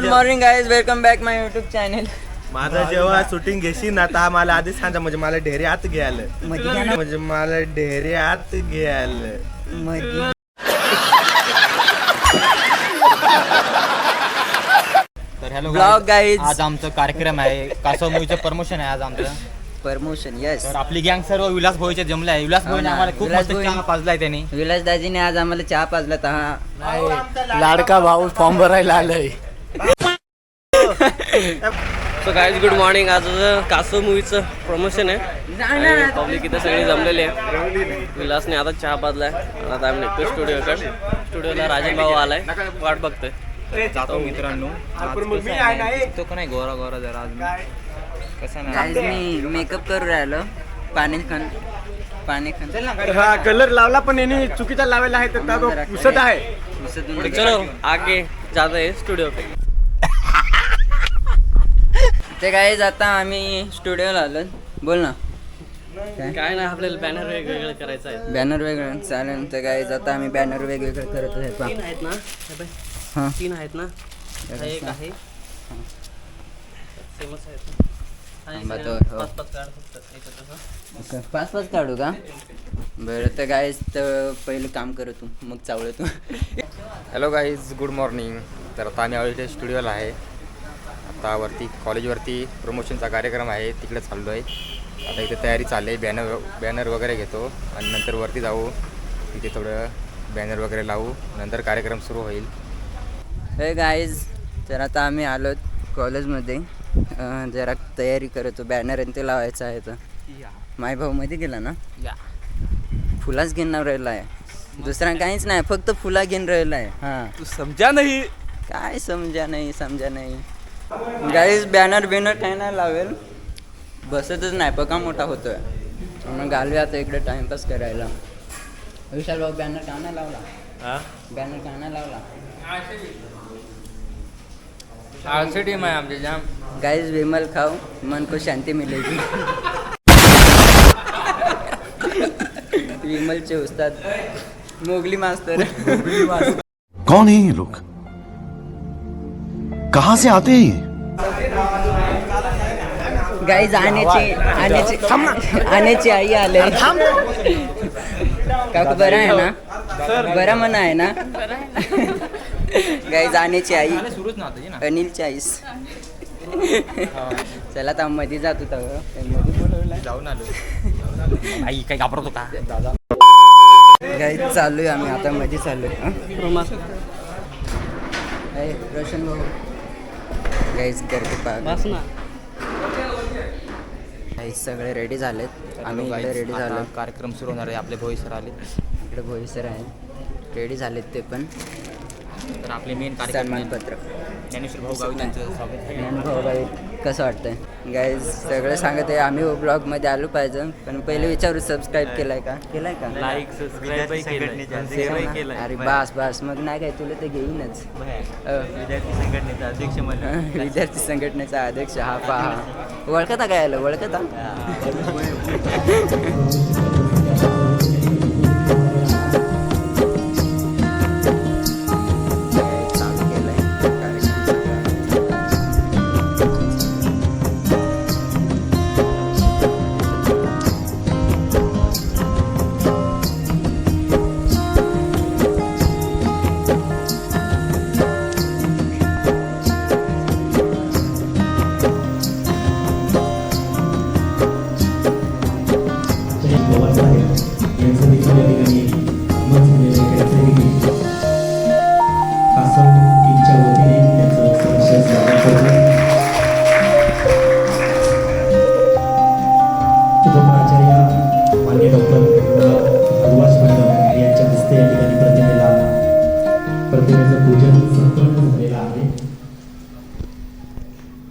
Morning guys, welcome back माय YouTube channel. माझं जेव्हा shooting घेशील ना तर मला आधीच सांगा, म्हणजे मला ढेरे आत घ्यायला, म्हणजे मला ढेरे आत घ्यायला. तर हॅलो ब्लॉग गाईज, आज आमचं कार्यक्रम आहे, कासव मूवीचं प्रमोशन आहे आज आमचं. Promotion yes. तर आपली गँग सर्व विलास भाऊचे जमले आहे. विलास भाऊने आम्हाला खूप मस्त चहा पाजलाय त्यांनी. विलास दाजीने आज आम्हाला चहा पाजला. हा लाडका भाऊ फॉर्म भरायला आलाय. So guys good morning. आज कासव मूवीचं प्रमोशन आहे. पब्लिक इथं सगळे जमलेले आहे. विलासने आता चहा पाजलाय. आता आम्ही निघतो स्टुडिओकडे. स्टुडिओला राजन भाऊ आलाय, वाट बघतोय. जातो मित्रांनो. तो का नाही गोरा गोरा जरा आज कसं गाईज मी मेकअप करू राहिलो. पाणी खान हा कलर लावला पण यांनी चुकीचा लावायला आहे तर तो पुसत आहे. चलो आगे जात आहे स्टुडिओ पे. ते गाईज आता आम्ही स्टुडिओला आलो. बोल ना. काय नाही, आपल्याला बॅनर वेगवेगळं करायचं आहे. बॅनर वेगळं चालेल. तर गाईज आता आम्ही बॅनर वेगवेगळे करत आहे. तीन आहेत ना, हां 3 आहेत ना. हा एक आहे, सेमच आहेत. पाच काढू का? बरं तर गाईज, तर पहिलं काम कर तू, मग चावलं तू. Hello guys, good morning. तर आता आम्ही इथे स्टुडिओला आहे. आता वरती कॉलेजवरती प्रमोशनचा कार्यक्रम आहे, तिकडे चाललो आहे. आता इथे तयारी चालली आहे. बॅनर वगैरे घेतो आणि नंतर वरती जाऊ, तिथे थोडं बॅनर वगैरे लावू, नंतर कार्यक्रम सुरू होईल. हे गाईज, तर आता आम्ही आलो कॉलेजमध्ये. जरा तयारी करतो. बॅनर आणि ते लावायचं आहे. तर माय भाऊ मध्ये गेला ना, फुलाच घेणार राहिला आहे. दुसरा काहीच नाही, फक्त फुला घेऊन राहिला आहे. हां तू समजा नाही. काय समजा नाही. गाईज बॅनर काय नाही लावेल, बसतच नाही, पका मोठा होतोय. मग घालवे आता इकडे टाइमपास करायला. विशाल भाऊ बॅनर का नाही लावला? बॅनर का नाही लावला? आळशी टीम आहे आमची जाम. गाइस विमल खाओ, मन को शांति मिलेगी. विमलचे उस्ताद मोगली मास्तर. कौन है ये लोग, कहाँ से आते हैं ये? गाइस आण्याची आई आले. काकू बरा आहे ना? बरा मना आहे ना? गाइस आण्याची आई सुरूच नव्हतं ना. अनिलची आईस. चला तर मध्ये जातो. मध्ये बोलवला, जाऊन आलो. आई काही घाबरतो का दादा? गाईज चाललोय आम्ही आता, मध्ये चाललोय. रोशन भाऊ गाईज करते बस ना. गाईज सगळे रेडी झालेत. आम्ही इकडे रेडी झालो. कार्यक्रम सुरू होणार आहे. आपले भोई सर आले, इकडे भोई सर आहे, रेडी झालेत ते पण. तर आपले मेन कार्यक्रम सन्मानपत्र ज्ञानेश्वर भाऊ गावी त्यांचं स्वागत आहे. भाऊ बाई कसं वाटतंय? गाईज सगळं सांगत आहे. आम्ही ब्लॉगमध्ये आलो पाहिजे, पण पहिले विचारू सबस्क्राईब केलाय का? लाईक सबस्क्राईब केलं. अरे बास मग नाही काय, तुला तर घेईनच. विद्यार्थी संघटनेचा अध्यक्ष म्हणून. विद्यार्थी संघटनेचा अध्यक्ष. हा पहा, ओळखता काय आलं? ओळखता?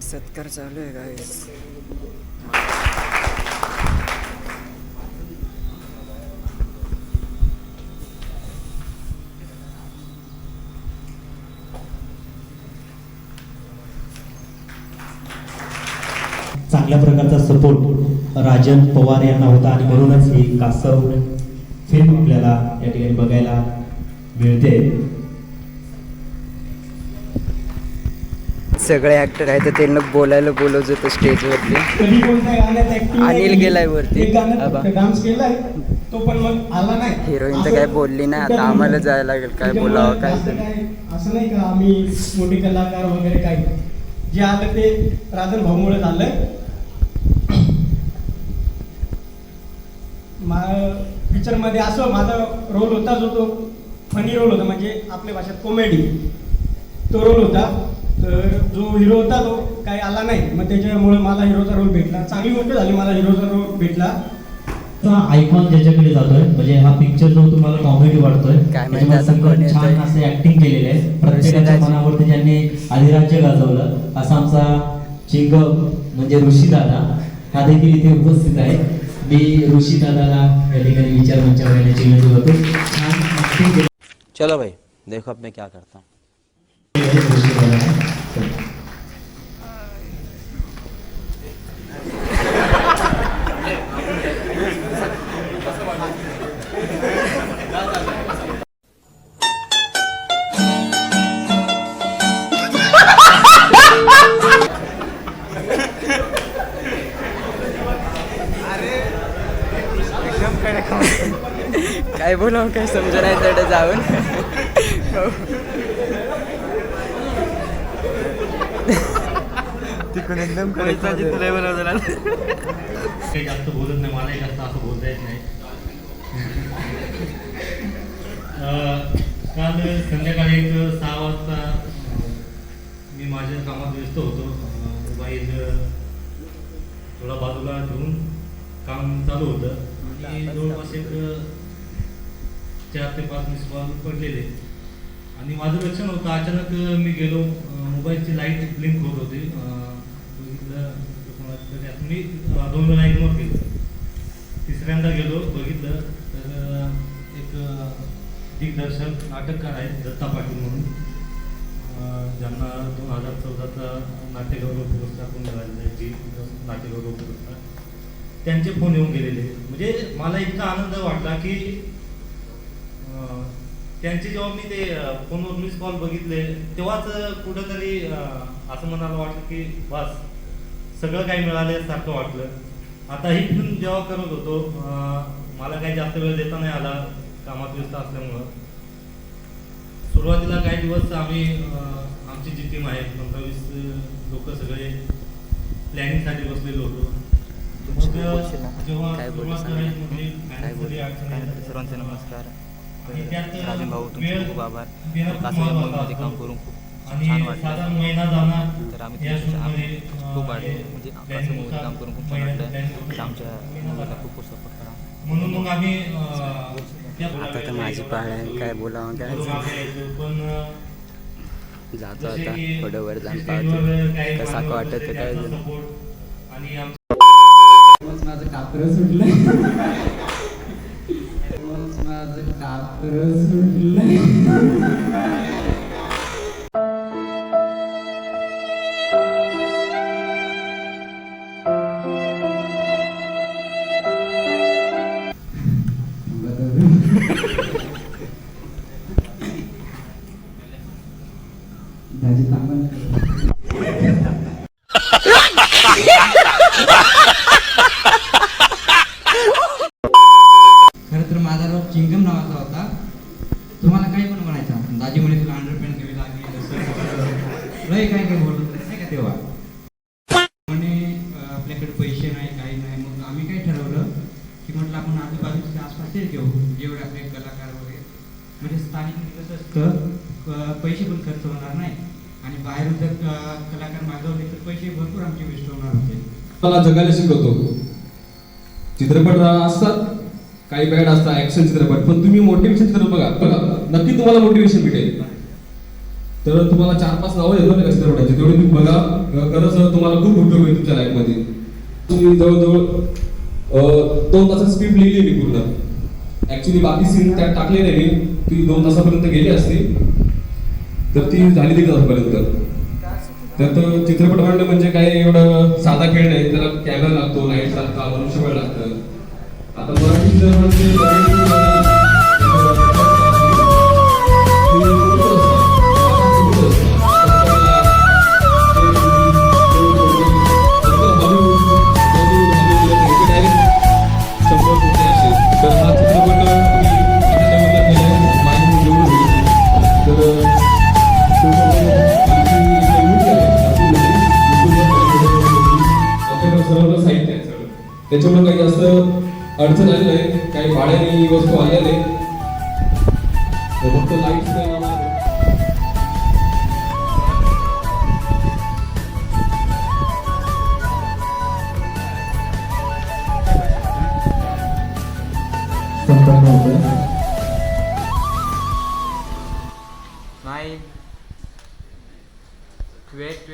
सत्कार चालू आहे गाईस. चांगल्या प्रकारचा सपोर्ट राजन पवार यांना होता आणि म्हणूनच ही कासव फिल्म आपल्याला या ठिकाणी बघायला मिळते. सगळे ॲक्टर आहेत तर त्यांना बोलायला बोलवत होतं स्टेजवरती. कधी कोणत्या गाण्यात ऍक्टिंग अनिल गेलाय वरती. डान्स केलाय तो पण मग आला नाही. हिरोईन तर काय बोलली नाही. आता आम्हाला जायला लागेल काय बोलावं काय असं नाही का आम्ही मोठे कलाकार वगैरे काय, जे आलं ते राजन भाऊमुळे झालं. पिक्चर मध्ये असं माझा रोल होता जो तो फनी रोल होता, म्हणजे आपल्या भाषेत कॉमेडी तो रोल होता. तर जो हिरो होता तो काही आला नाही, मग त्याच्यामुळे मला हिरोचा रोल भेटला. चांगली गोष्ट झाली, मला हिरोचा रोल भेटला. आयकॉन ज्याच्याकडे जातोय, म्हणजे हा पिक्चर जो तुम्हाला कॉमेडी वाटतोय काय माहिती आता त्याच्यामध्ये कोण सगळं छान येतंय. असे ऍक्टिंग केलेले आहे. प्रत्येकाच्या मनावरती ज्यांनी अधिराज्य गाजवलं असा आमचा चिंगम म्हणजे ऋषी दादा हा देखील इथे उपस्थित आहे. मी ऋषी दादाला या ठिकाणी विचार मंचावर येण्याची विनंती करतो. छान ऍक्टिंग केली चलो भाई देखो अब मैं क्या करता हूँ. ऋषी दादा. काय बोलावं काय समजा नाही तिकडे जाऊन. तिकडून एकदम करायचं. काही जास्त बोलत नाही, मलाही जास्त असं बोलता येत नाही. काल संध्याकाळी एक 6 वाजता मी माझ्या कामात व्यस्त होतो. मोबाईल थोडा बाजूला ठेवून काम चालू होतं आणि जवळपास एक 4 ते 5 मिस कॉल पडलेले आणि माझं लक्ष नव्हतं. अचानक मी गेलो, मोबाईलची लाईट ब्लिंक होत होती. बघितलं मी 2 वेळा इग्नोर केलं. तिसऱ्यांदा गेलो, बघितलं तर एक दिग्दर्शक नाटककार आहेत दत्ता पाटील म्हणून, ज्यांना 2014चा नाट्यगौरव पुरस्कार पण मिळालेला आहे, जी नाट्यगौरव पुरस्कार. त्यांचे फोन येऊन गेलेले. म्हणजे मला इतका आनंद वाटला की त्यांचे जेव्हा मी ते फोनवर मिस कॉल बघितले तेव्हाच कुठंतरी असं मनाला वाटलं की बस सगळं काही मिळाल्यासारखं वाटलं. आता ही फिल्म जेव्हा करत होतो मला काही जास्त वेळ देता नाही आला कामात व्यस्त असल्यामुळं. सुरुवातीला काही दिवस आम्ही आमची जी टीम आहे 15-20 लोक सगळे प्लॅनिंगसाठी बसलेलो होतो. सर्वांचे नमस्कार. राजन भाऊ तुमचे खूप आभार. कासमध्ये काम करून खूप छान वाटलं. तर आम्ही खूप वाढले म्हणजे कासम मूवीमध्ये काम करून खूप छान वाटलं. आमच्या मूवीला खूप खूप सपोर्ट करा. म्हणून मग आम्ही आता तर माझी पाळ आहे, काय बोलावं काय जातो. आता थोडं वर जाऊन पाहतो कसा वाटत काय झालं. माझं कापरं सुटलं. माझं कापरं सुटलं. दाजी थांबा. खरं तर माझा रोग चिंगम नावाचा होता. तुम्हाला काही पण म्हणायचा, दाजी म्हणे तुला अंडरपॅन्ट घ्यावी लागली, लय काय काय बोलत नाही का तेव्हा. म्हणे आपल्याकडे पैसे नाही काही नाही. मग आम्ही काय ठरवलं की म्हटलं आपण आजूबाजूच्या आसपासचे घेऊ, जेवढे आपले कलाकार वगैरे, म्हणजे स्थानिक कसं असतं पैसे पण खर्च होणार नाही आणि बाहेरून जर कलाकार मागवले तर पैसे भरपूर आमचे वेस्ट होणार होते. मला जगायला शिकवतो. चित्रपट असतात काही बॅड असतात ऍक्शन चित्रपट, पण तुम्ही मोटिवेशन चित्रपट बघा नक्की तुम्हाला मोटिवेशन भेटेल. तर तुम्हाला 4-5 नावं येतो ना चित्रपटाची, तेवढे तुम्ही बघा. खरंच तुम्हाला खूप उपयोग होईल तुमच्या लाईफमध्ये. तुम्ही जवळजवळ 2 तासाची स्क्रिप्ट लिहिली मी पूर्ण. ऍक्च्युली बाकी सीन त्यात टाकले नाही मी, ती 2 तासापर्यंत गेली असती तर ती झाली 3 तासापर्यंत. तर तो चित्रपट म्हणणं म्हणजे काही एवढं साधा खेळ नाही, त्याला कॅमेरा लागतो, लाईट लागतं, मनुष्यबळ लागतं. आता मराठी चित्रपट त्याच्यामुळे काही जास्त अडचण आली नाही, काही भाड्याने वस्तू आल्या नाही, फक्त लाईट्स नाही आम्हाला. संपन्न होतं. नाही वेट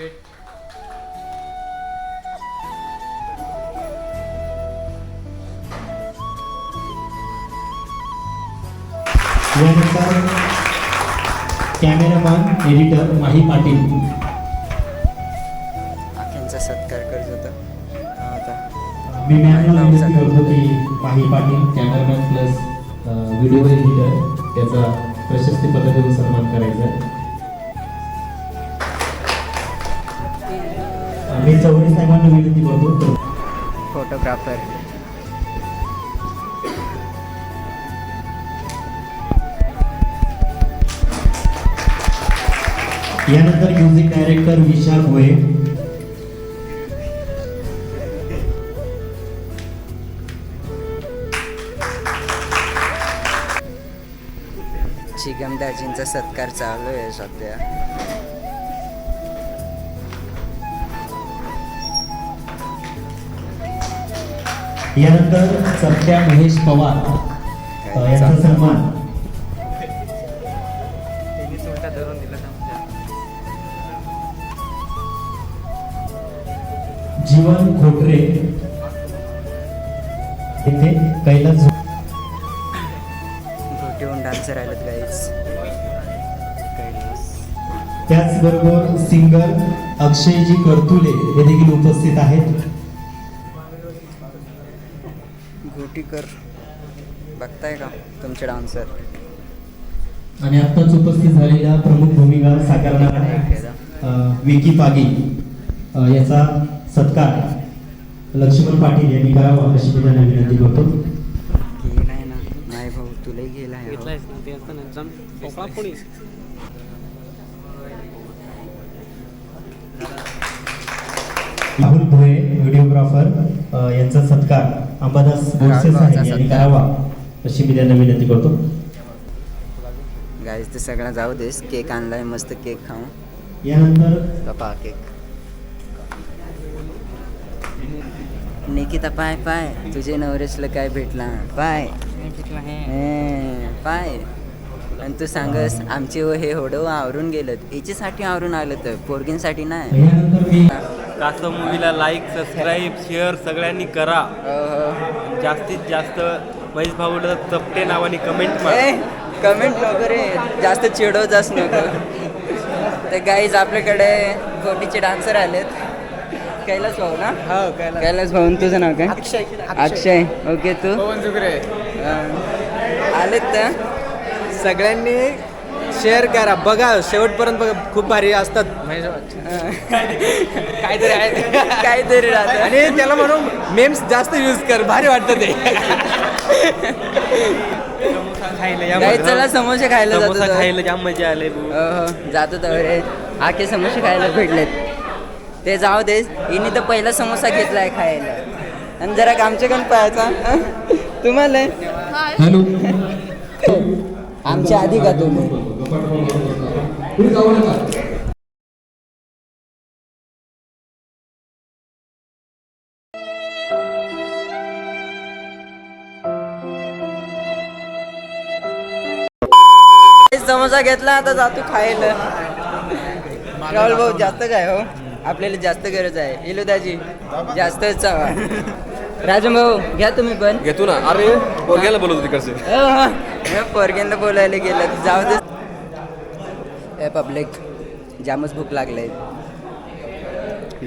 यानंतर कॅमेरामॅन एडिटर माही पाटील. आख्यांचा सत्कार करत होता मी मॅमला विनंती करतो की Mahi Patil cameraman plus video editor त्याचा प्रशस्ती पदक देऊन सन्मान करायचा. मी चौधरी साहेबांना विनंती करतो. फोटोग्राफर यानंतर म्युझिक डायरेक्टर विशाल भोये. चिगमदाजींचा सत्कार चालू आहे सध्या. यानंतर सत्या महेश पवार यांचा सन्मान. जीवन खोटरे इथे कैलास घोटीहून डान्सर आलेत गाईज. त्याचबरोबर सिंगर अक्षयजी करतुले हे देखील उपस्थित आहेत. घोटीकर बघताय का तुमचे डान्सर. आणि आत्ताच उपस्थित झालेल्या प्रमुख भूमिका साकारणारा विकी पागी याचा सत्कार लक्ष्मण पाटील यांनी करावा अशी मी त्यांना विनंती करतो. गेलाय ना नाही भाऊ तुलाही गेलाय हो. घेतलायस ना ते असताना जम पोकळा फोडी. राहुल भोये व्हिडिओग्राफर यांचा सत्कार अंबादास बोरसे साहेब यांनी करावा अशी मी त्यांना विनंती करतो. गाईज ते सगळं जाऊ देस. केक आणलाय मस्त केक खाऊ. यानंतर कपा केक. निकिता पाय पाय तुझे नवरेशला काय भेटला पाय पाय. आणि तू सांगस आमचे हे होडो आवरून गेलं याच्यासाठी आवरून आलं तर पोरगींसाठी नाही. यानंतर मी कासम मूवीला लाईक सबस्क्राईब शेअर सगळ्यांनी करा. जास्तीत जास्त महेश भाऊला चपटे नावाने कमेंट मारा. कमेंट नको रे जास्त चिडवताच नको. तर गाईज आपल्याकडे गोटीचे डान्सर आलेत. कैलास भाऊ ना. हो कैलास भाऊ तुझं नाव काय. अक्षय ओके. तू आलेत तर सगळ्यांनी शेअर करा. बघा शेवटपर्यंत बघा खूप भारी असतात. काहीतरी आहे काहीतरी राहतं. आणि त्याला म्हणून मेम्स जास्त यूज कर भारी वाटतं ते. गाईज चला समोसे खायला जातो. खायला जाम मजा आले. जातो तर रे. आखे समोसे खायला भेटलेत ते जाऊ दे. हिने तर पहिला समोसा घेतलाय खायला आणि जरा आमच्याकडून पाहायचा तुम्हाला. हॅलो आमच्या आधी का तुम्ही. पुढे जाऊ नका. समोसा घेतला आता जातो खायला. राहुल भाऊ जास्त काय हो आपल्याला जास्त गरज आहे. इलुदाजी जास्तच चावा. राजू भाऊ घ्या तुम्ही पण. घेतो ना. अरे पोरग्याला बोलवतो तिकडचे. पोरग्यांना बोलायला गेलं जाऊ दे. ए पब्लिक जामच भूक लागले.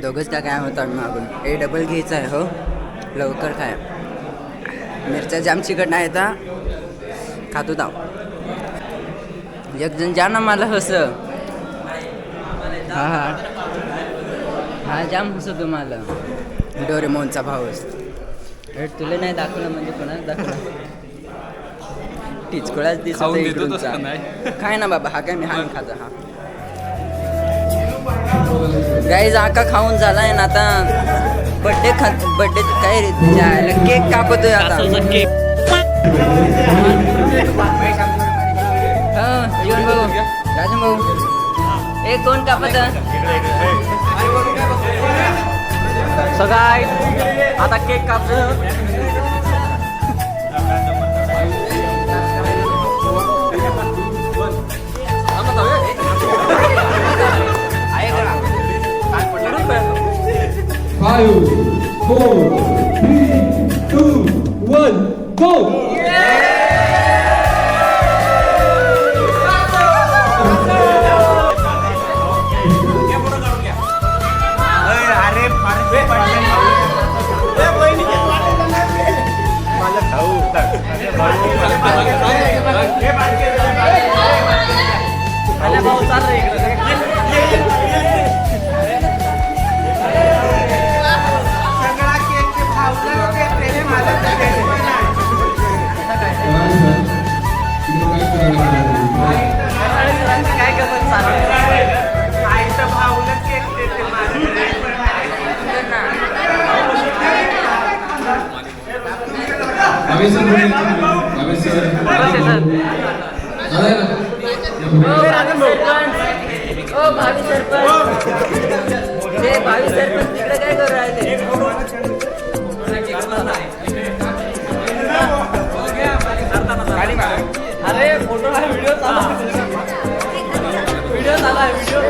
दोघंच का काय होतात मागून. ए डबल घ्यायचं आहे हो लवकर खाय. मिरच्या जाम चिकट नाही येता खातो दाव. एक जण जा ना मला हस. हा हा हा जाम हस तुम्हाला. डोरेमोनचा भाऊस. तुला नाही दाखवलं म्हणजे कोणाला दाखवलं. टिचकोळाच दिसत काय ना बाबा. हा काय मी हा खाजा. हा गाईज आका खाऊन झालाय ना आता बर्थडे काय रे केक कापतोय आता. कासवचा केक. जीवन भाऊ, राजन भाऊ, एक कोण कापत? सगळा आता केक कापतो. Five, 4, 3, 2, 1, go! भावी सरपंच तिकडे काय करू राहिले? अरे फोटो आहे, व्हिडिओ चालू आहे, व्हिडिओ.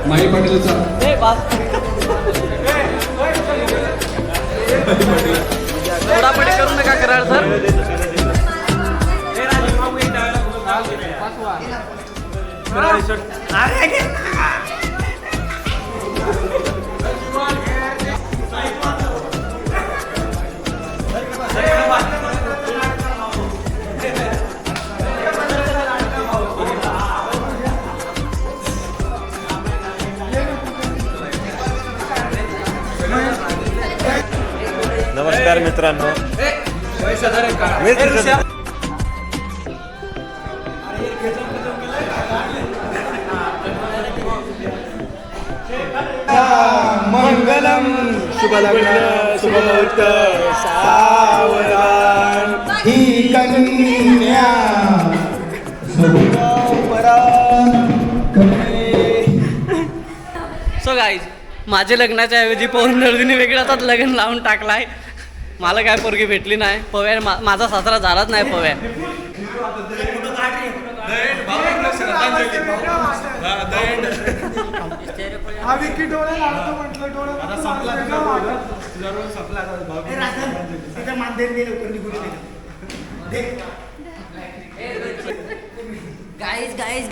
माई पाटीलचा थोडापडी करू नका कराड सर. नमस्कार मित्रांनो. मंगलम शुभलग्न शुभमुहूर्त सावधान ही कन्या सो गाईज, माझे लग्नाच्या ऐवजी पवन नळदीने वेगळाच लग्न लावून टाकलाय. मला काय पोरगी भेटली नाही. पव्या माझा सासरा झालाच नाही. पव्या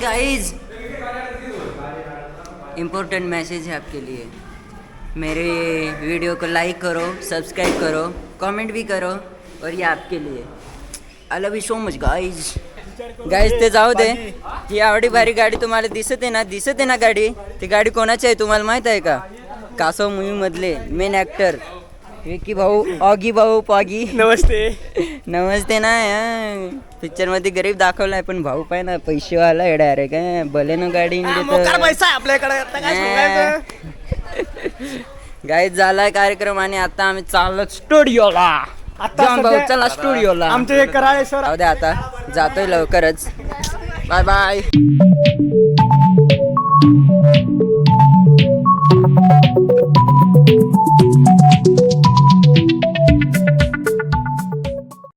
गाइज इम्पोर्टेंट मैसेज है आपके लिए. मेरे वीडियो को लाइक करो, सब्सक्राइब करो, कमेंट भी करो, और ये आपके लिए. I love you so much guys. ते जाऊ दे. ही आवडी भारी गाडी तुम्हाला दिसते ना गाडी. ती गाडी कोणाची आहे तुम्हाला माहित आहे का? कासव मूवी मधले मेन ॲक्टर विकी भाऊ, ऑगी भाऊ, पॉगी. नमस्ते ना. पिक्चर मध्ये गरीब दाखवलाय, पण भाऊ पाय ना पैसेवाला आहे डायरेक्ट. भले ना गाडी गाईज झालाय कार्यक्रम आणि आता आम्ही चाललो स्टुडिओला. भाऊ चला स्टुडिओला. आमच्या आता जातोय लवकरच. Bye bye.